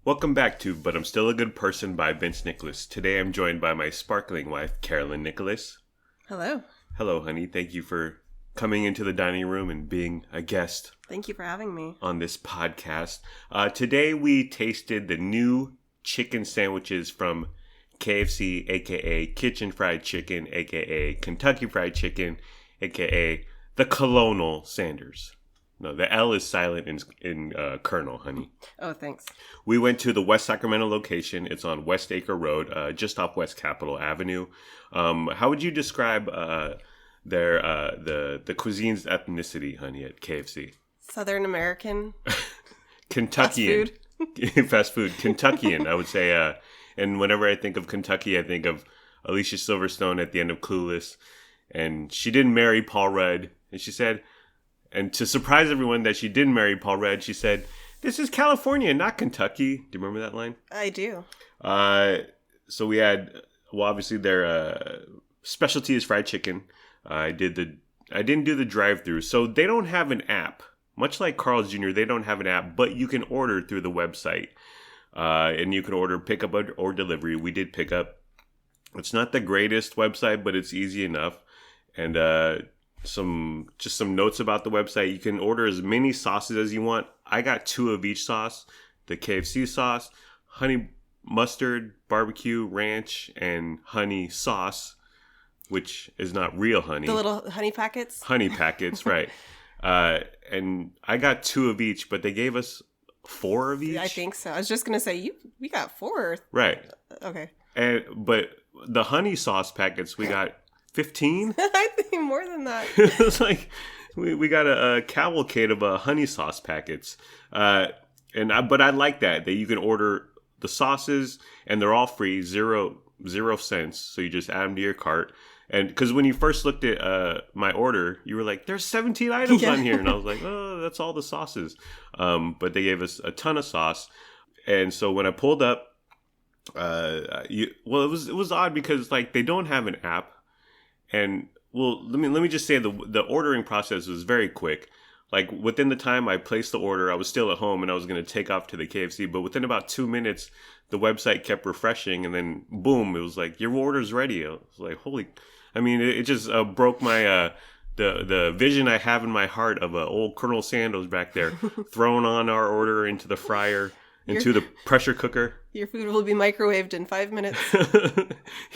Welcome back to But I'm Still a Good Person by Vince Nicholas. Today I'm joined by my sparkling wife, Carolyn Nicholas. Hello. Hello, honey. Thank you for coming into the dining room and being a guest. Thank you for having me. On this podcast. Today we tasted the new chicken sandwiches from KFC, aka Kitchen Fried Chicken, aka Kentucky Fried Chicken, aka the Colonel Sanders. No, the L is silent in Colonel, honey. Oh, thanks. We went to the West Sacramento location. It's on West Acre Road, just off West Capitol Avenue. How would you describe the cuisine's ethnicity, honey, at KFC? Southern American. Kentuckian. Fast food. Fast food. Kentuckian, I would say. And whenever I think of Kentucky, I think of Alicia Silverstone at the end of Clueless. And she didn't marry Paul Rudd. And she said... And to surprise everyone that she didn't marry Paul Rudd, she said, "This is California, not Kentucky." Do you remember that line? I do. So we had, well, obviously their specialty is fried chicken. I didn't do the drive-through, so they don't have an app. Much like Carl's Jr., they don't have an app, but you can order through the website, and you can order pickup or delivery. We did pickup. It's not the greatest website, but it's easy enough, and some notes about the website. You can order as many sauces as you want. I got 2 of each sauce. The KFC sauce, honey mustard, barbecue, ranch, and honey sauce, which is not real honey. The little honey packets? Honey packets, right. And I got 2 of each, but they gave us 4 of each. I think so. I was just going to say, we got 4. Right. Okay. But the honey sauce packets, we got 15? I think more than that. It's like we got a cavalcade of honey sauce packets. But I like that you can order the sauces and they're all free, zero cents. So you just add them to your cart. And because when you first looked at my order, you were like, "There's 17 items on here," and I was like, "Oh, that's all the sauces." But they gave us a ton of sauce, and so when I pulled up, it was odd because like they don't have an app. And well, let me just say the ordering process was very quick. Like within the time I placed the order, I was still at home and I was going to take off to the KFC. But within about 2 minutes, the website kept refreshing, and then boom, it was like your order's ready. I was like, holy! I mean, it just broke my the vision I have in my heart of old Colonel Sanders back there, throwing on our order into the fryer, into the pressure cooker. Your food will be microwaved in 5 minutes.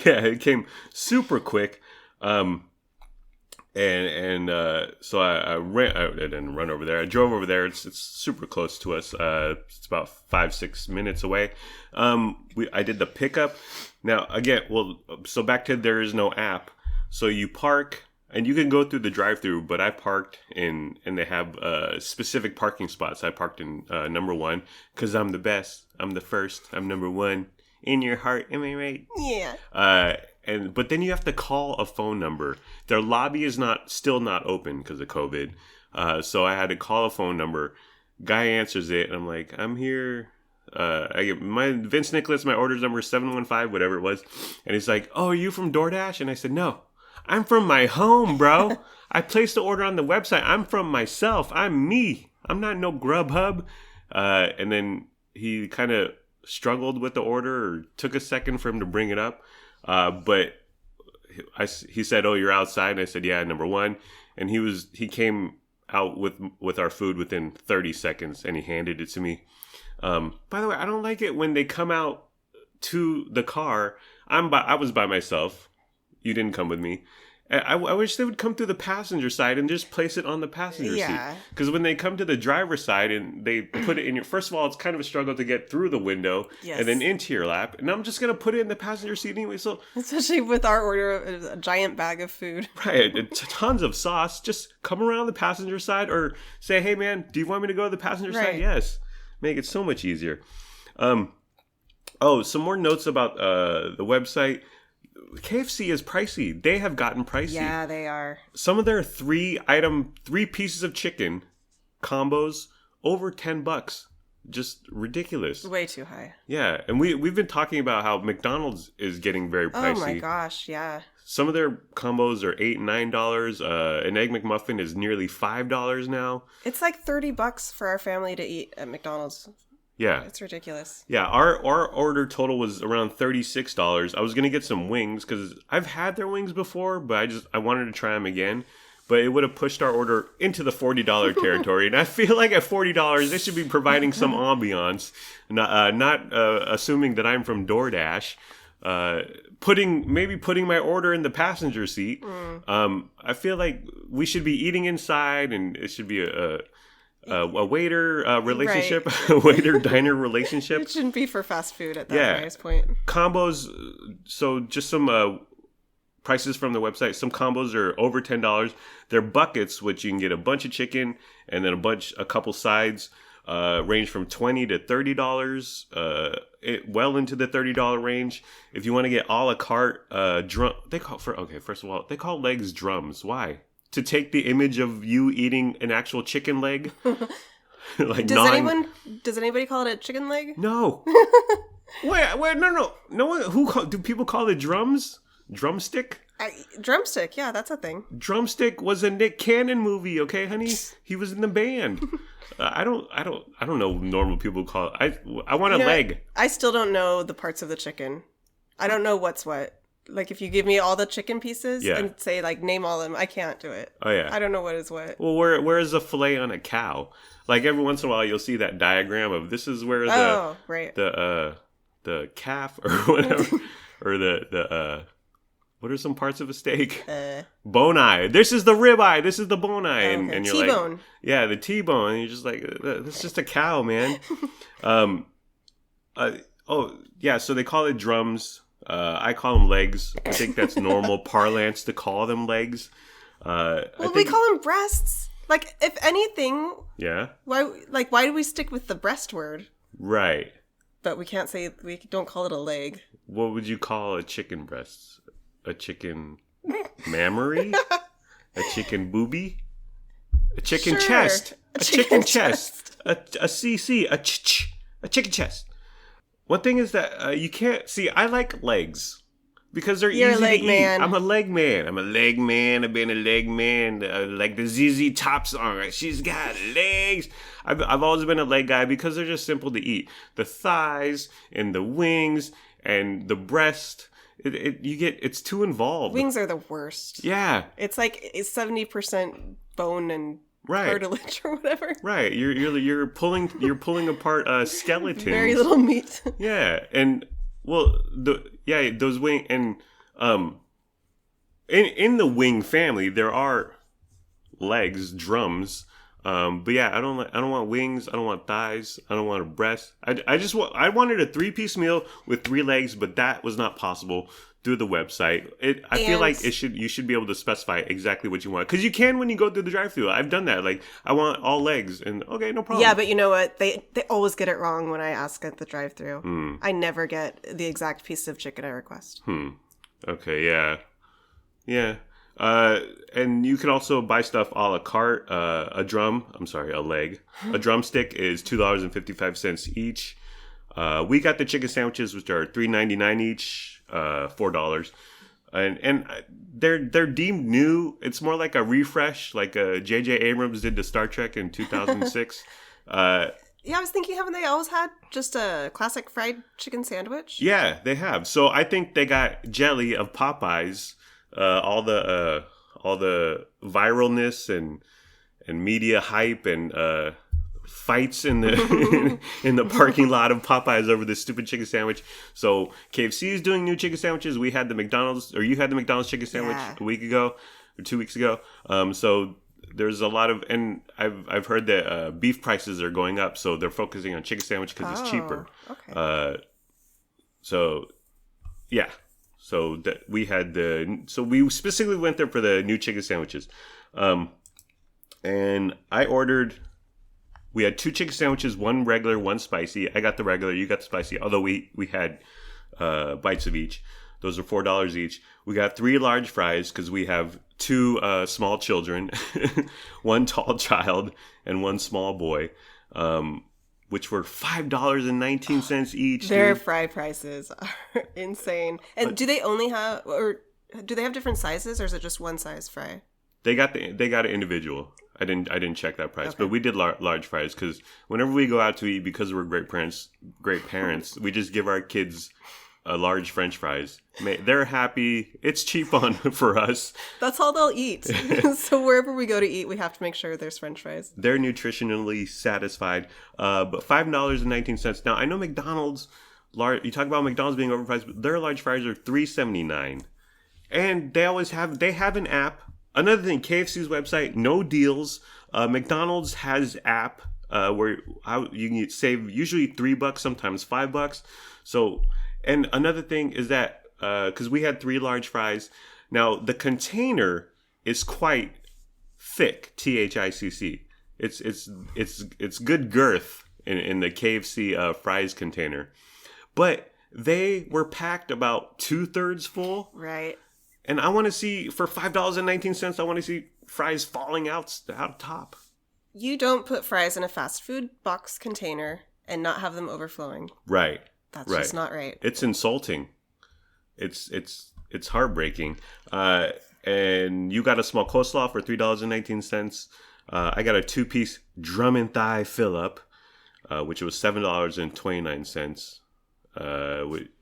Yeah, it came super quick. So I didn't run over there. I drove over there. It's super close to us. It's about 5-6 minutes away. I did the pickup. Now again, so back to there is no app. So you park and you can go through the drive-through, but I parked and they have specific parking spots. I parked in number 1 because I'm the best. I'm the first. I'm number 1 in your heart. Am I right? Yeah. But then you have to call a phone number. Their lobby is still not open because of COVID. So I had to call a phone number. Guy answers it, and I'm like, "I'm here. I get my Vince Nicholas. My order's number 715, whatever it was." And he's like, "Oh, are you from DoorDash?" And I said, "No, I'm from my home, bro. I placed the order on the website. I'm from myself. I'm me. I'm not no Grubhub." And then he kind of struggled with the order, or took a second for him to bring it up. But he said, "Oh, you're outside." And I said, "Yeah, number 1." And he came out with our food within 30 seconds and he handed it to me. By the way, I don't like it when they come out to the car. I was by myself. You didn't come with me. I wish they would come through the passenger side and just place it on the passenger seat. Because when they come to the driver's side and they put it in first of all, it's kind of a struggle to get through the window and then into your lap. And I'm just going to put it in the passenger seat anyway. So especially with our order of a giant bag of food. Right. Tons of sauce. Just come around the passenger side or say, "Hey, man, do you want me to go to the passenger side?" Yes. Make it so much easier. Some more notes about the website. KFC is pricey. They have gotten pricey. Yeah, they are. Some of their 3 pieces of chicken combos over $10. Just ridiculous. Way too high. Yeah, and we've been talking about how McDonald's is getting very pricey. Oh my gosh, yeah. Some of their combos are $8 and $9. An Egg McMuffin is nearly $5 now. It's like $30 for our family to eat at McDonald's. Yeah. It's ridiculous. Yeah, our order total was around $36. I was gonna get some wings because I've had their wings before, but I wanted to try them again. But it would have pushed our order into the $40 territory, and I feel like at $40 they should be providing some ambiance, not assuming that I'm from DoorDash. Putting my order in the passenger seat. I feel like we should be eating inside, and it should be a waiter relationship, Right. a waiter diner relationship. It shouldn't be for fast food at that price point. Combos. So just some prices from the website. Some combos are over $10. They're buckets, which you can get a bunch of chicken and then a couple sides. Range from $20 to $30. Well into the $30 range. If you want to get a la carte, first of all, they call legs drums. Why? To take the image of you eating an actual chicken leg. Does anybody call it a chicken leg? No. wait, no. No one. Do people call it drums? Drumstick? Drumstick, yeah, that's a thing. Drumstick was a Nick Cannon movie, okay, honey? He was in the band. I don't know normal people call it. I want a leg. I still don't know the parts of the chicken. I don't know what's what. Like, if you give me all the chicken pieces and say, like, name all of them, I can't do it. Oh, yeah. I don't know what is what. Well, where is a fillet on a cow? Like, every once in a while, you'll see that diagram of this is where the calf or whatever, or the what are some parts of a steak? Bone eye. This is the rib eye. This is the bone eye. Okay. And you're T-bone. like, yeah, the T-bone. And you're just like, that's just a cow, man. So they call it drums. I call them legs. I think that's normal parlance to call them legs. We call them breasts. Like, if anything, yeah. Why do we stick with the breast word? Right. But we don't call it a leg. What would you call a chicken breast? A chicken mammary? A chicken boobie? A chicken chest? A chicken chest? A CC? A chicken chest? One thing is that you can't see. I like legs because they're You're easy a leg to man. eat. I'm a leg man. I've been a leg man. Like the ZZ Top song. Right? She's got legs. I've always been a leg guy because they're just simple to eat. The thighs and the wings and the breast. It's too involved. Wings are the worst. Yeah. It's like 70% bone and cartilage or whatever. Right. You're pulling apart skeletons. Very little meat. Yeah. And those wing and in the wing family there are legs, drums. But yeah, I don't want wings. I don't want thighs. I don't want a breast. I wanted a 3-piece meal with 3 legs, but that was not possible through the website. I feel like you should be able to specify exactly what you want because you can when you go through the drive-thru. I've done that. Like I want all legs, and okay, no problem. Yeah, but you know what? They always get it wrong when I ask at the drive-thru. I never get the exact piece of chicken I request. Okay. Yeah. And you can also buy stuff a la carte. A leg. A drumstick is $2.55 each. We got the chicken sandwiches, which are $3.99 each, $4. And they're deemed new. It's more like a refresh, like J.J. Abrams did to Star Trek in 2006. Yeah, I was thinking, haven't they always had just a classic fried chicken sandwich? Yeah, they have. So I think they got jelly of Popeyes. All the viralness and media hype and fights in the in the parking lot of Popeyes over this stupid chicken sandwich. So KFC is doing new chicken sandwiches. You had the McDonald's chicken sandwich a week ago or 2 weeks ago. So there's a lot of, and I've heard that beef prices are going up. So they're focusing on chicken sandwich because it's cheaper. Okay. So yeah. So that we specifically went there for the new chicken sandwiches. And I ordered, we had 2 chicken sandwiches, 1 regular, 1 spicy. I got the regular, you got the spicy, although we had bites of each. Those are $4 each. We got 3 large fries because we have 2 small children, 1 tall child and 1 small boy. Which were $5.19 each. Their fry prices are insane. And do they only have, or do they have different sizes, or is it just one size fry? They got it individual. I didn't check that price, Okay. but we did large fries because whenever we go out to eat, because we're great parents, we just give our kids a large French fries. They're happy. It's cheap on for us. That's all they'll eat. So wherever we go to eat, we have to make sure there's French fries. They're nutritionally satisfied. But $5.19. Now I know McDonald's. You talk about McDonald's being overpriced, but their large fries are $3.79, and they have an app. Another thing, KFC's website, no deals. McDonald's has app where you can save usually $3, sometimes $5. So, and another thing is that because we had 3 large fries, now the container is quite thick, THICC. It's good girth in the KFC fries container, but they were packed about 2/3 full. Right. And I want to see, for $5.19, I want to see fries falling out top. You don't put fries in a fast food box container and not have them overflowing. Right. That's just not right. It's insulting. It's heartbreaking. And you got a small coleslaw for $3.19. I got a 2-piece drum and thigh fill-up, which was $7.29.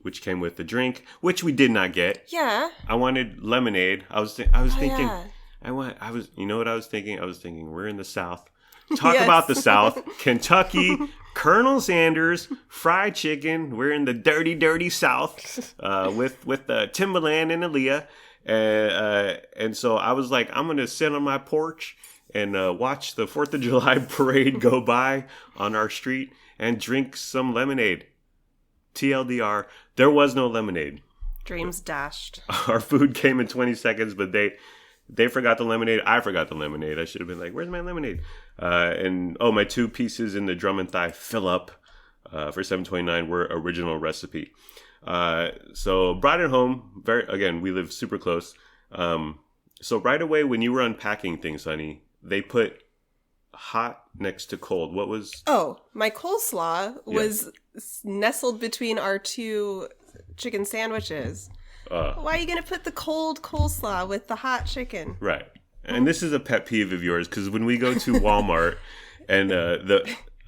Which came with the drink, which we did not get. Yeah. I wanted lemonade. I was thinking. Yeah. You know what I was thinking? I was thinking we're in the South. Talk Yes. about the South. Kentucky, Colonel Sanders, fried chicken. We're in the dirty, dirty South with Timberland and Aaliyah. And so I was like, I'm going to sit on my porch and watch the 4th of July parade go by on our street and drink some lemonade. TLDR, there was no lemonade. Dreams dashed. Our food came in 20 seconds, but they forgot the lemonade. I forgot the lemonade. I should have been like, where's my lemonade? My 2 pieces in the drum and thigh fill up for $7.29 were original recipe. So brought it home. Again, we live super close. So right away when you were unpacking things, honey, they put hot next to cold. What was... Oh, my coleslaw was nestled between our 2 chicken sandwiches. Why are you going to put the cold coleslaw with the hot chicken? Right. And this is a pet peeve of yours, because when we go to Walmart and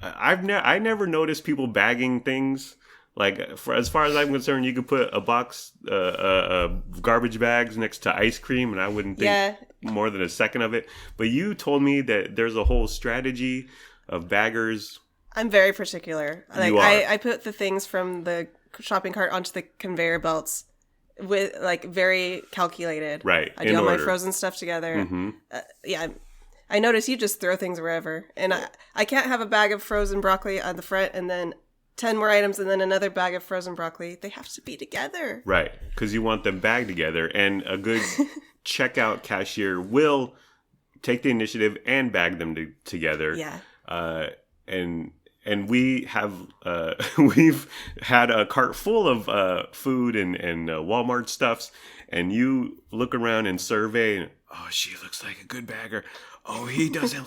I never noticed people bagging things. Like, as far as I'm concerned, you could put a box garbage bags next to ice cream, and I wouldn't think more than a second of it. But you told me that there's a whole strategy of baggers. I'm very particular. Like, You are. I put the things from the shopping cart onto the conveyor belts with, like, very calculated. Right. I do all my frozen stuff together. Mm-hmm. I notice you just throw things wherever. And I can't have a bag of frozen broccoli on the front and then 10 more items and then another bag of frozen broccoli. They have to be together. Right. Because you want them bagged together. And a good checkout cashier will take the initiative and bag them together. Yeah. And we have we've had a cart full of food and Walmart stuffs, and you look around and survey, and oh, she looks like a good bagger. Oh, he doesn't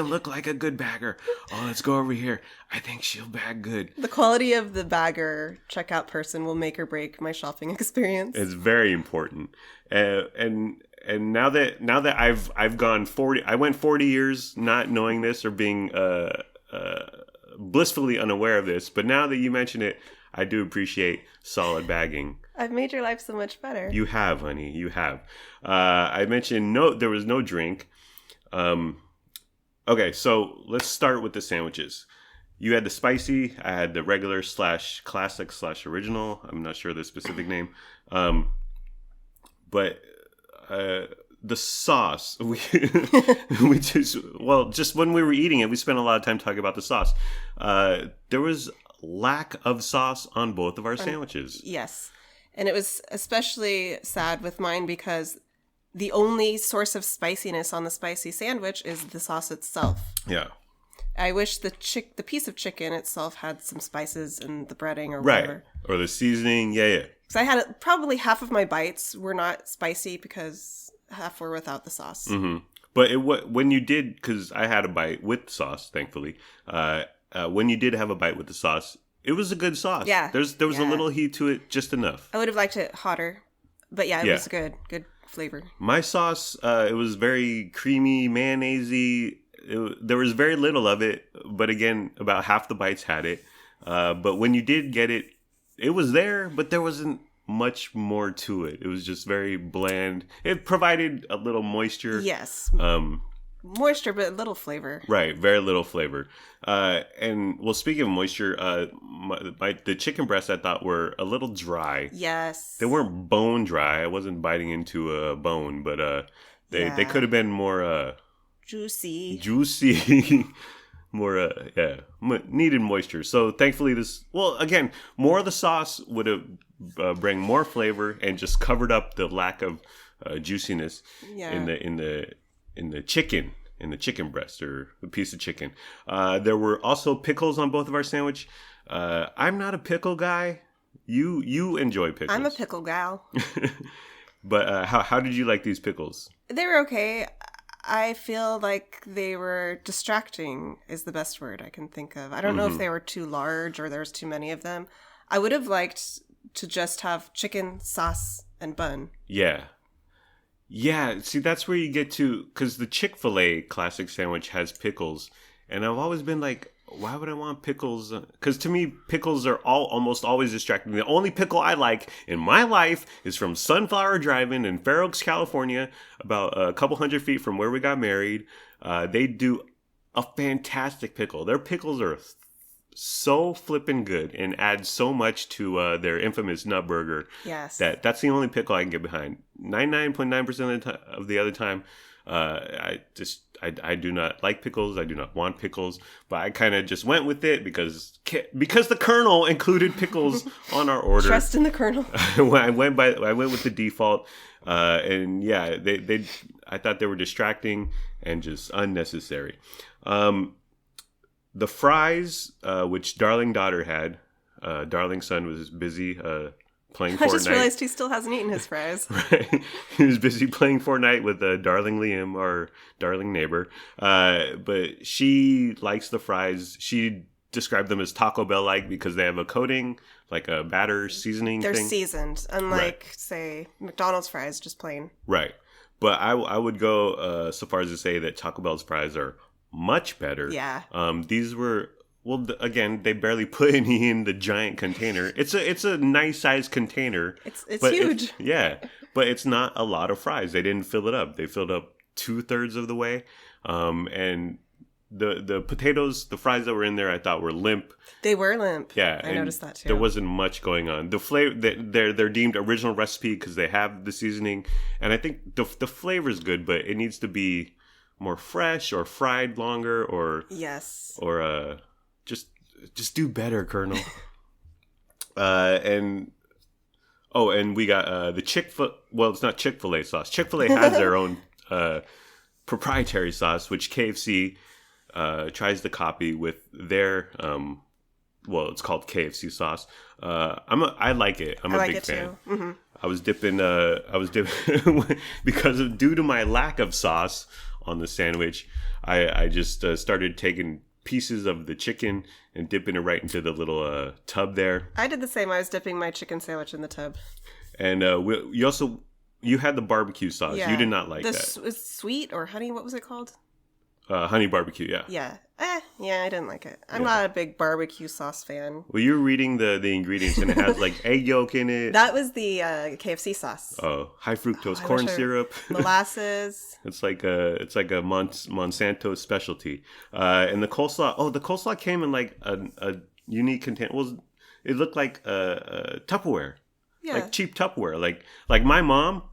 look like a good bagger. Oh, let's go over here. I think she'll bag good. The quality of the bagger checkout person will make or break my shopping experience. It's very important. And now that I've gone 40, I went 40 years not knowing this or being blissfully unaware of this, but now that you mention it, I do appreciate solid bagging. I've made your life so much better. You have, honey. You have. I mentioned there was no drink. Okay, so let's start with the sandwiches. You had the spicy. I had the regular / classic / original. I'm not sure the specific name. But the sauce, just when we were eating it, we spent a lot of time talking about the sauce. There was lack of sauce on both of our sandwiches. Yes. And it was especially sad with mine because the only source of spiciness on the spicy sandwich is the sauce itself. Yeah. I wish the piece of chicken itself had some spices and the breading or whatever. Right. Or the seasoning. Yeah. Because I had probably half of my bites were not spicy because half were without the sauce. Mm-hmm. But when you did, because I had a bite with sauce, thankfully. When you did have a bite with the sauce, it was a good sauce. Yeah. There was a little heat to it, just enough. I would have liked it hotter, but it was good flavor? My sauce, it was very creamy, mayonnaise-y. There was very little of it, but again, about half the bites had it. But when you did get it, it was there, but there wasn't much more to it. It was just very bland. It provided a little moisture. Yes. Moisture, but little flavor. Right, very little flavor. And well, speaking of moisture, the chicken breasts I thought were a little dry. Yes. They weren't bone dry. I wasn't biting into a bone, but they could have been more juicy. More needed moisture. So thankfully again, more of the sauce would have bring more flavor and just covered up the lack of juiciness in the chicken breast or a piece of chicken. There were also pickles on both of our sandwich. I'm not a pickle guy. You enjoy pickles. I'm a pickle gal. But how did you like these pickles? They were okay. I feel like they were distracting is the best word I can think of. I don't know if they were too large or there was too many of them. I would have liked to just have chicken, sauce, and bun. Yeah. Yeah, see, that's where you get to, because the Chick-fil-A classic sandwich has pickles, and I've always been like, why would I want pickles? Because to me, pickles are almost always distracting. The only pickle I like in my life is from Sunflower Drive-In in Fair Oaks, California, about a couple hundred feet from where we got married. They do a fantastic pickle. Their pickles are so flippin' good and add so much to their infamous nut burger. Yes. That's the only pickle I can get behind. 99.9% of the other time, I do not like pickles. I do not want pickles, but I kind of just went with it because the Colonel included pickles on our order. Trust in the Colonel. I went with the default, and yeah, I thought they were distracting and just unnecessary. The fries, which Darling Daughter had, Darling Son was busy playing Fortnite. I just realized he still hasn't eaten his fries. Right. He was busy playing Fortnite with Darling Liam, our darling neighbor. But she likes the fries. She described them as Taco Bell-like because they have a coating, like a batter seasoning They're thing. seasoned, unlike, say, McDonald's fries, just plain. Right. But I would go so far as to say that Taco Bell's fries are much better. Yeah. These were... Well, again, they barely put any in the giant container. It's a nice sized container. It's huge. But it's not a lot of fries. They didn't fill it up. They filled up 2/3 of the way. And the potatoes, the fries that were in there, I thought were limp. They were limp. Yeah, I noticed that too. There wasn't much going on. The flavor, they're deemed original recipe because they have the seasoning, and I think the flavor is good, but it needs to be more fresh or fried longer, or yes, or just do better, Colonel. And we got the well, it's not Chick-fil-A sauce. Chick-fil-A has their own proprietary sauce, which KFC tries to copy with their well, it's called KFC sauce. I like it. I'm a big fan. Too. Mm-hmm. I was dipping due to my lack of sauce on the sandwich. I just started taking pieces of the chicken and dipping it right into the little tub there. I did the same. I was dipping my chicken sandwich in the tub. And you had the barbecue sauce. Yeah. You did not like that. Was sweet or honey? What was it called? Honey barbecue. Yeah. Yeah. Yeah, I didn't like it. I'm not a big barbecue sauce fan. Well, you're reading the ingredients and it has like egg yolk in it. That was the KFC sauce. Oh, high fructose corn syrup, molasses. It's like a Monsanto specialty. And the coleslaw. Oh, the coleslaw came in like a unique container. It looked like Tupperware. Yeah. Like cheap Tupperware. Like my mom.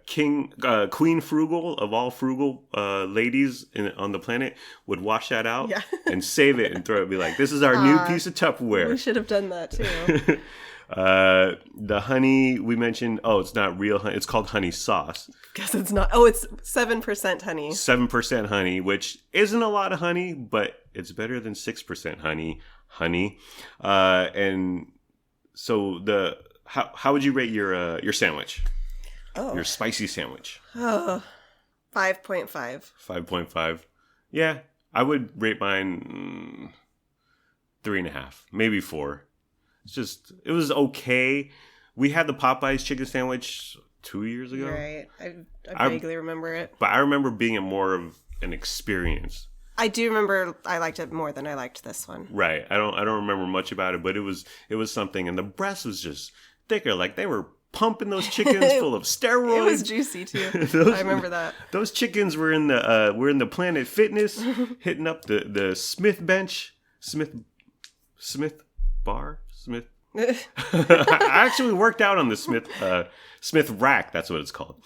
Queen Frugal of all frugal ladies on the planet would wash that out and save it and throw it. Be like, this is our new piece of Tupperware. We should have done that too. The honey we mentioned. Oh, it's not real honey. It's called honey sauce. Guess it's not. Oh, it's 7% honey. 7% honey, which isn't a lot of honey, but it's better than 6% honey. And so how would you rate your sandwich? Oh. Your spicy sandwich. 5.5. 5.5. Yeah, I would rate mine 3.5, maybe 4. It was okay. We had the Popeyes chicken sandwich 2 years ago. Right. I vaguely remember it. But I remember being a more of an experience. I do remember I liked it more than I liked this one. Right. I don't remember much about it, but it was something, and the breast was just thicker. Like they were pumping those chickens full of steroids. It was juicy too. I remember that. Those chickens were in the Planet Fitness, hitting up the Smith bench, Smith bar, Smith. I actually worked out on the Smith rack. That's what it's called.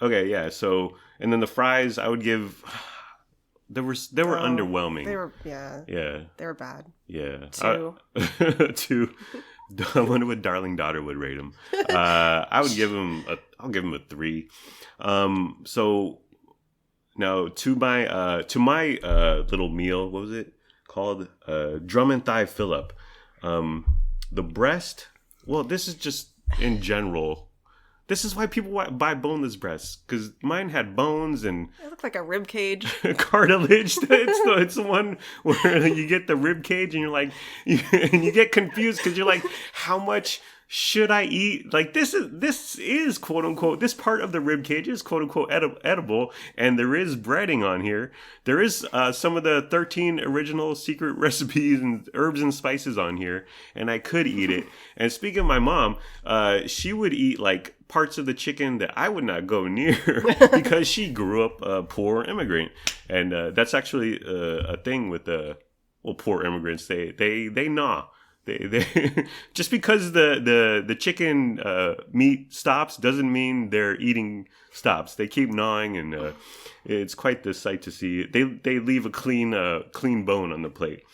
Okay, yeah. So, and then the fries, I would give. They were underwhelming. They were They were bad. Yeah. 2. 2. I wonder what Darling Daughter would rate them. I'll give him a 3. So now to my little meal, what was it called? Drum and thigh fill-up. The breast. Well, this is just in general. This is why people buy boneless breasts, because mine had bones and it looked like a rib cage, cartilage. It's the one where you get the rib cage and you're like, and you get confused because you're like, how much should I eat? Like this is quote unquote, this part of the rib cage is quote unquote edible, and there is breading on here. There is some of the 13 original secret recipes and herbs and spices on here, and I could eat it. And speaking of my mom, she would eat like parts of the chicken that I would not go near because she grew up a poor immigrant, and that's actually a thing with poor immigrants. They gnaw. They just because the chicken meat stops doesn't mean their eating stops. They keep gnawing, and it's quite the sight to see. They leave a clean bone on the plate.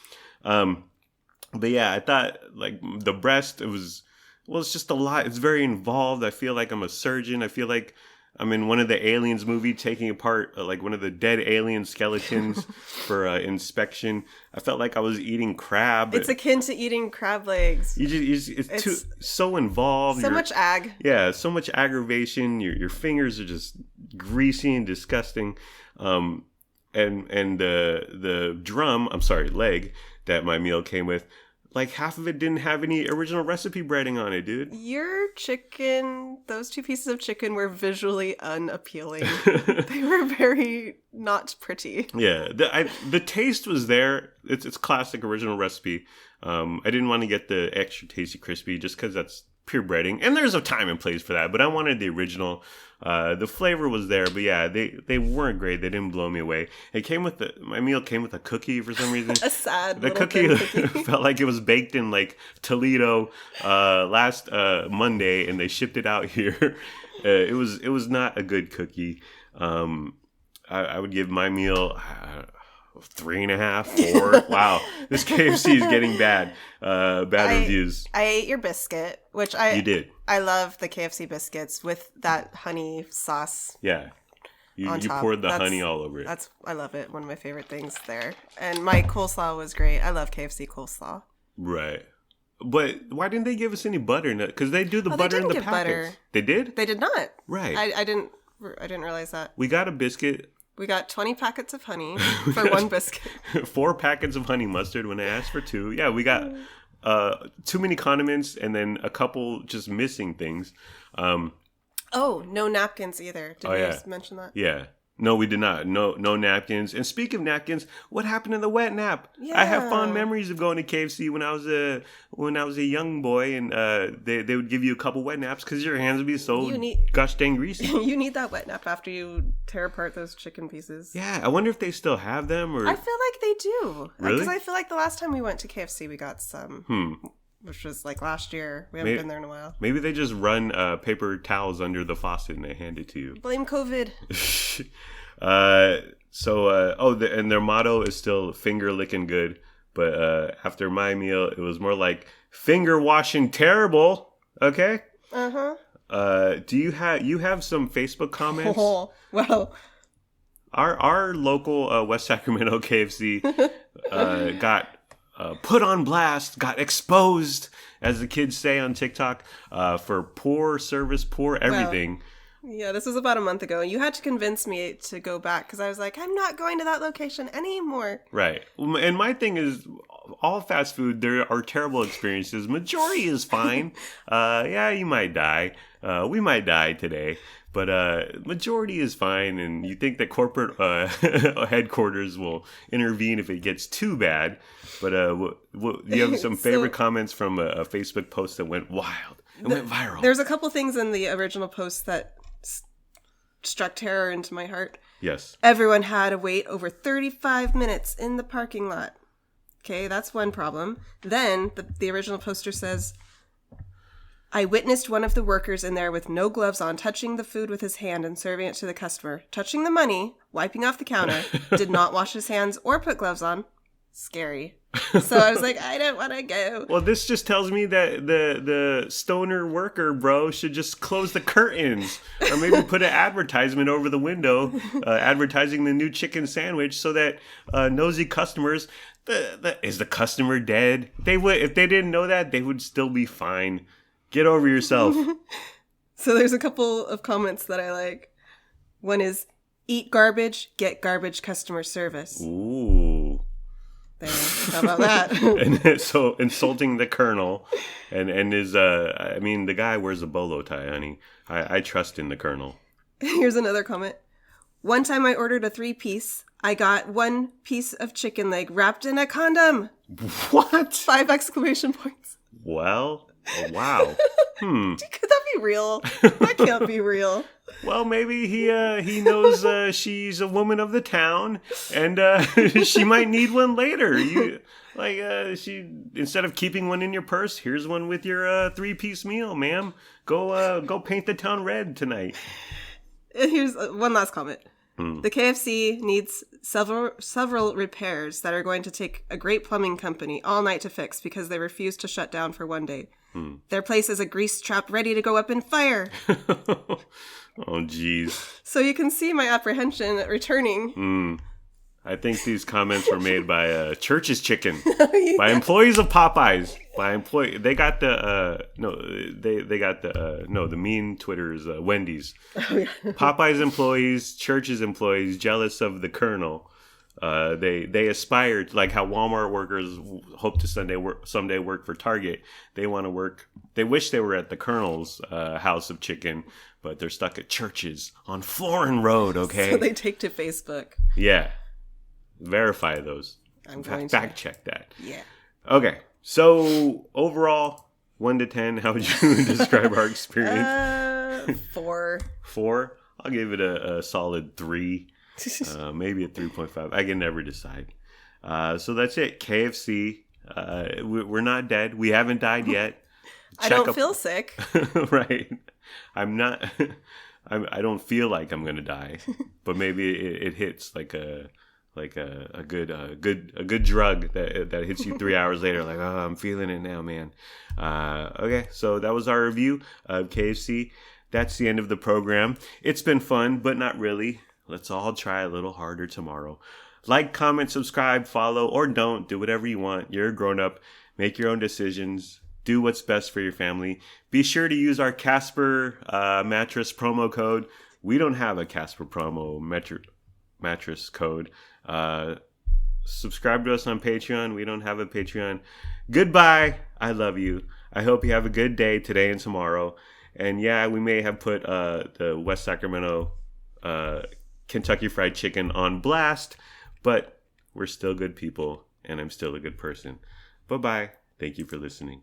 But yeah, I thought like the breast, it's just a lot. It's very involved. I feel like I'm a surgeon. I feel like I'm in one of the Aliens movie taking apart like one of the dead alien skeletons for inspection. I felt like I was eating crab. It's akin to eating crab legs. It's so involved. So much ag. Yeah, so much aggravation. Your fingers are just greasy and disgusting. And the leg that my meal came with, like half of it didn't have any original recipe breading on it, dude. Your chicken, those 2 pieces of chicken were visually unappealing. They were very not pretty. Yeah, the taste was there. It's classic original recipe. I didn't want to get the extra tasty crispy just because that's pure breading, and there's a time and place for that. But I wanted the original. The flavor was there, but yeah, they weren't great. They didn't blow me away. My meal came with a cookie for some reason. A sad the little cookie cookie. felt like it was baked in like Toledo last Monday, and they shipped it out here. It was not a good cookie. I would give my meal 3.5, 4. Wow, this KFC is getting bad reviews. I ate your biscuit, which you did. I love the KFC biscuits with that honey sauce. Yeah, you poured the honey all over it. I love it. One of my favorite things there. And my coleslaw was great. I love KFC coleslaw. Right. But why didn't they give us any butter? Because they do the butter in the packets. Butter. They did? They did not. Right. I didn't realize that. We got a biscuit. We got 20 packets of honey for one biscuit. 4 packets of honey mustard when I asked for 2. Yeah, we got too many condiments and then a couple just missing things. No napkins either. Did we mention that? Yeah. No, we did not. No napkins. And speaking of napkins, what happened to the wet nap? Yeah. I have fond memories of going to KFC when I was a young boy, and they would give you a couple wet naps because your hands would be so gosh dang greasy. You need that wet nap after you tear apart those chicken pieces. Yeah, I wonder if they still have them. Or I feel like they do. Really? Because I feel like the last time we went to KFC, we got some. Which was like last year. We haven't been there in a while. Maybe they just run paper towels under the faucet and they hand it to you. Blame COVID. And their motto is still finger licking good. But after my meal, it was more like finger washing terrible. Okay? Uh-huh. Do you have some Facebook comments? Oh, well. Our local West Sacramento KFC got put on blast, got exposed, as the kids say on TikTok, for poor service, poor everything. Well, yeah, this was about a month ago. You had to convince me to go back because I was like, I'm not going to that location anymore. Right. And my thing is, all fast food, there are terrible experiences. Majority is fine. Yeah, you might die. We might die today. But majority is fine, and you think that corporate headquarters will intervene if it gets too bad. But you have some favorite comments from a Facebook post that went wild. It went viral. There's a couple things in the original post that struck terror into my heart. Yes. Everyone had to wait over 35 minutes in the parking lot. Okay, that's one problem. Then the original poster says, I witnessed one of the workers in there with no gloves on, touching the food with his hand and serving it to the customer, touching the money, wiping off the counter, did not wash his hands or put gloves on. Scary. So I was like, I don't want to go. Well, this just tells me that the stoner worker, bro, should just close the curtains or maybe put an advertisement over the window advertising the new chicken sandwich so that nosy customers, is the customer dead? They would, if they didn't know that, they would still be fine. Get over yourself. So there's a couple of comments that I like. One is, eat garbage, get garbage customer service. Ooh. There. How about that? And so insulting the colonel and his I mean, the guy wears a bolo tie, honey. I trust in the colonel. Here's another comment. One time I ordered a 3-piece. I got 1 piece of chicken leg wrapped in a condom. What? 5 exclamation points. Well, wow. Could that be real? That can't be real. Well, maybe he knows she's a woman of the town, and she might need one later. She instead of keeping one in your purse, here's one with your 3-piece meal, ma'am. Go paint the town red tonight. Here's one last comment. The KFC needs several repairs that are going to take a great plumbing company all night to fix because they refuse to shut down for 1 day. Their place is a grease trap ready to go up in fire. Oh, jeez. So you can see my apprehension at returning. I think these comments were made by Church's Chicken, by employees of Popeyes. They got the the mean Twitter's Wendy's. Oh, yeah. Popeyes employees, Church's employees, jealous of the Colonel. They aspire to, like how Walmart workers hope to someday work for Target. They want to work. They wish they were at the Colonel's house of chicken, but they're stuck at Church's on Florin Road. Okay, so they take to Facebook. Yeah, verify those. I'm going to fact check that. Yeah. Okay, so overall, 1 to 10, how would you describe our experience? 4. 4. I'll give it a solid 3. Maybe a 3.5. I can never decide. So that's it. KFC. We're not dead. We haven't died yet. I don't feel sick. Right. I'm not. I don't feel like I'm gonna die, but maybe it hits like a good drug that hits you 3 hours later. Like, oh, I'm feeling it now, man. Okay, so that was our review of KFC. That's the end of the program. It's been fun, but not really. Let's all try a little harder tomorrow. Like, comment, subscribe, follow, or don't. Do whatever you want. You're a grown-up. Make your own decisions. Do what's best for your family. Be sure to use our Casper mattress promo code. We don't have a Casper promo mattress code. Subscribe to us on Patreon. We don't have a Patreon. Goodbye. I love you. I hope you have a good day today and tomorrow. And yeah, we may have put the West Sacramento Kentucky Fried Chicken on blast, but we're still good people, and I'm still a good person. Bye-bye. Thank you for listening.